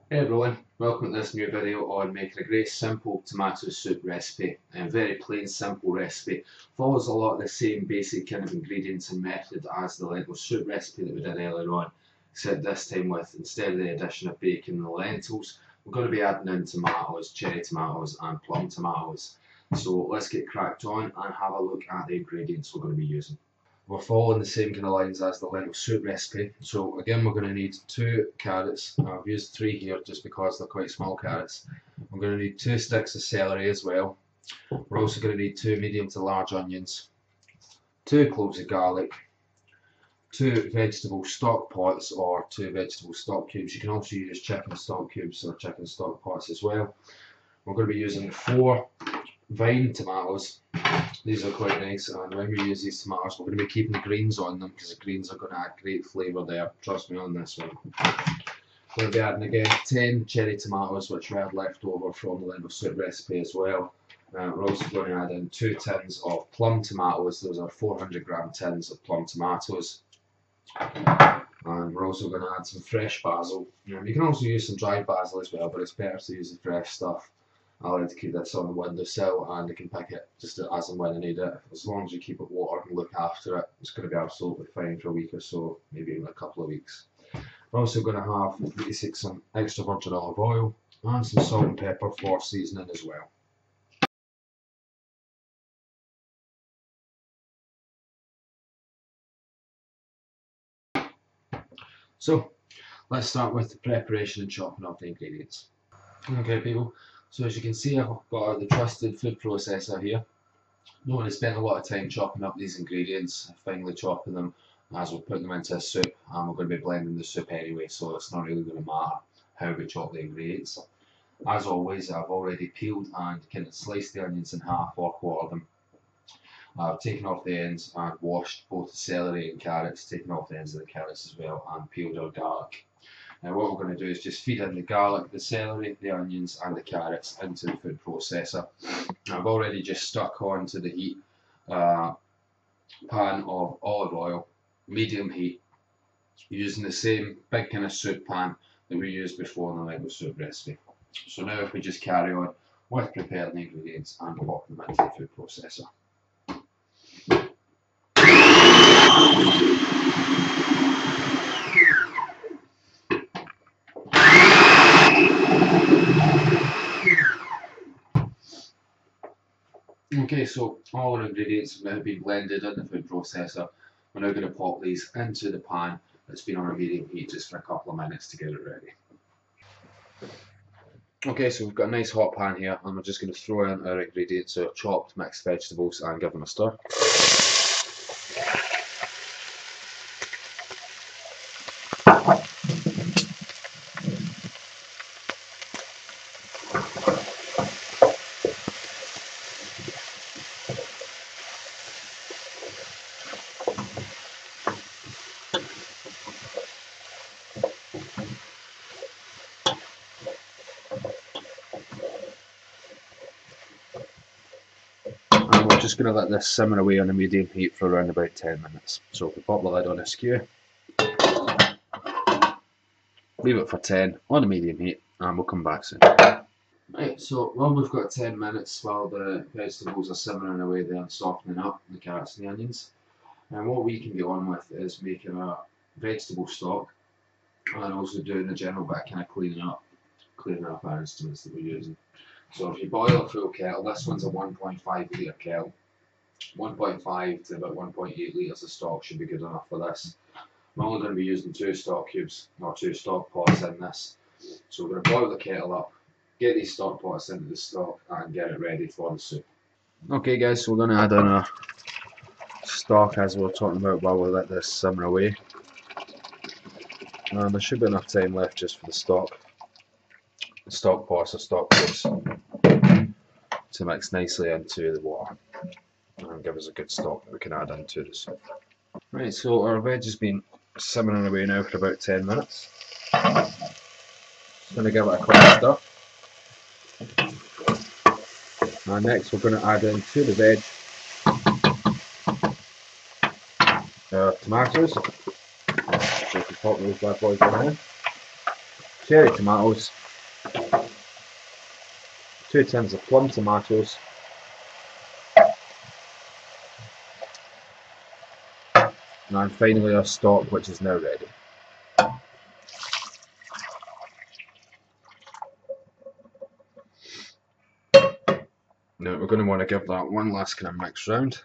Hey everyone, welcome to this new video on making a great simple tomato soup recipe. A very plain simple recipe. Follows a lot of the same basic kind of ingredients and method as the lentil soup recipe that we did earlier on, except this time with, instead of the addition of bacon and the lentils, we're going to be adding in tomatoes, cherry tomatoes and plum tomatoes. So let's get cracked on and have a look at the ingredients we're going to be using. We're following the same kind of lines as the lentil soup recipe. So again, we're going to need 2 carrots. I've used 3 here just because they're quite small carrots. We're going to need 2 sticks of celery as well. We're also going to need 2 medium to large onions, 2 cloves of garlic, 2 vegetable stock pots or 2 vegetable stock cubes. You can also use chicken stock cubes or chicken stock pots as well. We're going to be using 4 vine tomatoes. These are quite nice, and when we use these tomatoes we're going to be keeping the greens on them because the greens are going to add great flavour there, trust me on this one. We're going to be adding again 10 cherry tomatoes which we had left over from the lentil soup recipe as well. We're also going to add in 2 tins of plum tomatoes. Those are 400g tins of plum tomatoes. And we're also going to add some fresh basil. You can also use some dried basil as well, but it's better to use the fresh stuff. I like to keep this on the windowsill and I can pick it just as and when I need it. As long as you keep it watered and look after it, it's going to be absolutely fine for a week or so, maybe even a couple of weeks. We're also going to have basic some extra virgin olive oil and some salt and pepper for seasoning as well. So let's start with the preparation and chopping of the ingredients. Okay people, so as you can see I've got the trusted food processor here. Not really spent a lot of time chopping up these ingredients, finely chopping them as we're putting them into a soup, and we're going to be blending the soup anyway, so it's not really going to matter how we chop the ingredients. As always, I've already peeled and kind of sliced the onions in half or quartered them. I've taken off the ends and washed both the celery and carrots, taken off the ends of the carrots as well, and peeled our garlic. Now what we're going to do is just feed in the garlic, the celery, the onions and the carrots into the food processor. I've already just stuck onto the heat pan of olive oil, medium heat, using the same big kind of soup pan that we used before in the lentil soup recipe. So now if we just carry on with preparing the ingredients and pop them into the food processor. Okay, so all our ingredients have now been blended in the food processor. We're now going to pop these into the pan that's been on a medium heat just for a couple of minutes to get it ready. Okay, so we've got a nice hot pan here and we're just going to throw in our ingredients, so chopped mixed vegetables, and give them a stir. And we're just going to let this simmer away on a medium heat for around about 10 minutes. So if we pop the lid on a skew, leave it for 10 on a medium heat, and we'll come back soon. Right, so while we've got 10 minutes while the vegetables are simmering away there and softening up, the carrots and the onions, and what we can get on with is making a vegetable stock and also doing the general bit kind of cleaning up our instruments that we're using. So if you boil a full kettle, this one's a 1.5 litre kettle, 1.5 to about 1.8 litres of stock should be good enough for this. I'm only going to be using 2 stock cubes or 2 stock pots in this. So we're going to boil the kettle up, get these stock pots into the stock and get it ready for the soup. Okay guys, so we're going to add in our stock as we were talking about while we let this simmer away. And there should be enough time left just for the stock pots or stock cubes to mix nicely into the water and give us a good stock that we can add into the soup. Right, so our veg has been simmering away now for about 10 minutes. Just going to give it a quick stir. And next we're going to add into the veg tomatoes. So if you pop those bad boys in there. cherry tomatoes, 2 tins of plum tomatoes, and finally our stock, which is now ready. Now we're going to want to give that one last kind of mix round.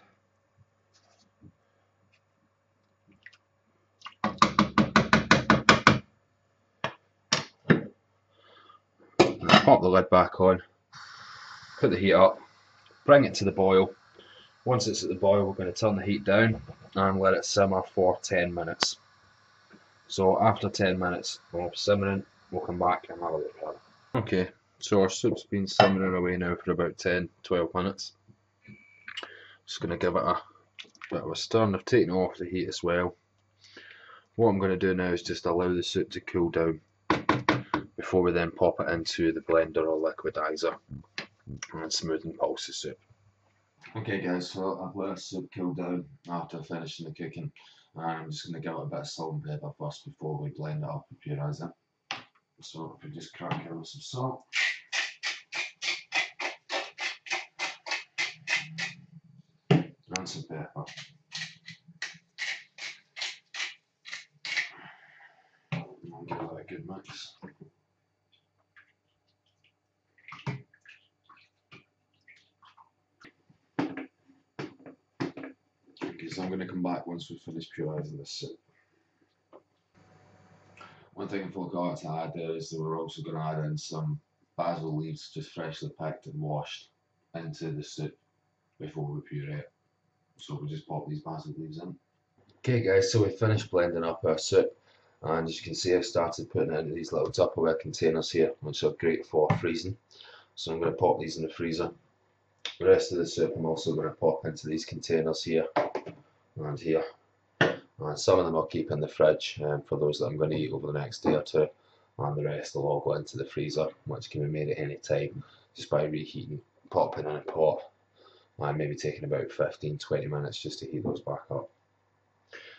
Pop the lid back on, put the heat up, bring it to the boil. Once it's at the boil, we're going to turn the heat down and let it simmer for 10 minutes. So after 10 minutes of simmering, we'll come back and have a look at it. Okay, so our soup's been simmering away now for about 10-12 minutes. Just going to give it a bit of a stir, and I've taken it off the heat as well. What I'm going to do now is just allow the soup to cool down before we then pop it into the blender or liquidizer and smooth and pulse the soup. Okay guys, so I've let the soup cool down after finishing the cooking, and I'm just going to give it a bit of salt and pepper first before we blend it up and pureise it. So if we just crack it with some salt. And some pepper. I'll give that a good mix. Okay, so I'm going to come back once we've finished pureising this soup. One thing I forgot to add there is that we're also going to add in some basil leaves, just freshly picked and washed, into the soup before we puree it. So we'll just pop these basil leaves in. Okay guys, so we finished blending up our soup, and as you can see I've started putting it into these little Tupperware containers here, which are great for freezing. So I'm going to pop these in the freezer. The rest of the soup I'm also going to pop into these containers here and here. And some of them I'll keep in the fridge for those that I'm going to eat over the next day or two, and the rest will all go into the freezer, which can be made at any time just by reheating, popping in a pot, and maybe taking about 15-20 minutes just to heat those back up.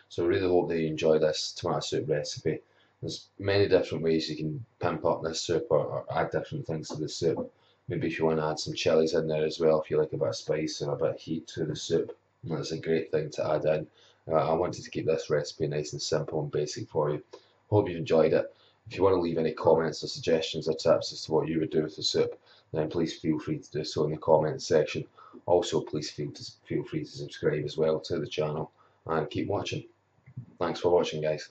So I really hope that you enjoy this tomato soup recipe. There's many different ways you can pimp up this soup or add different things to the soup. Maybe if you want to add some chilies in there as well, if you like a bit of spice and a bit of heat to the soup, that's a great thing to add in. I wanted to keep this recipe nice and simple and basic for you. Hope you've enjoyed it. If you want to leave any comments or suggestions or tips as to what you would do with the soup, then please feel free to do so in the comments section. Also, please feel free to subscribe as well to the channel and keep watching. Thanks for watching, guys.